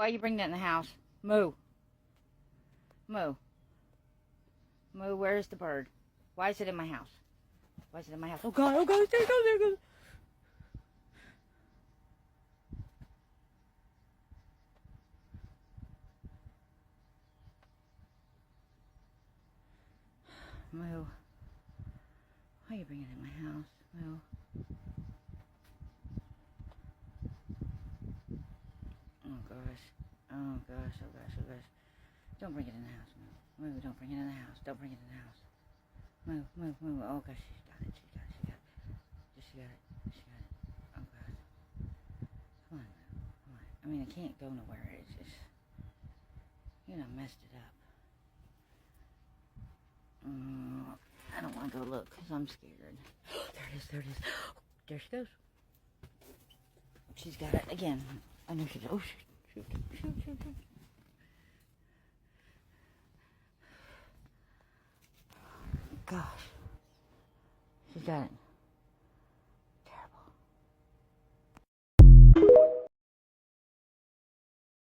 Why you bring that in the house? Moo. Moo. Moo, where's the bird? Why is it in my house? Why is it in my house? Oh God, there it goes, there it goes. Moo. Why are you bringing it in my house? Moo. Oh gosh. Oh gosh, oh gosh, oh gosh. Don't bring it in the house, Moo. Moo, don't bring it in the house. Don't bring it in the house. Moo, moo, moo. Oh gosh, she's got it, she's got it, she got it. She got it, she got it. Oh God. Come on, Moo. Come on. I mean, it can't go nowhere. It's just, you know, messed it up. I don't want to go look because I'm scared. There it is, there it is. There she goes. She's got it again. I know she's. Oh, shoot. Gosh. She's got it.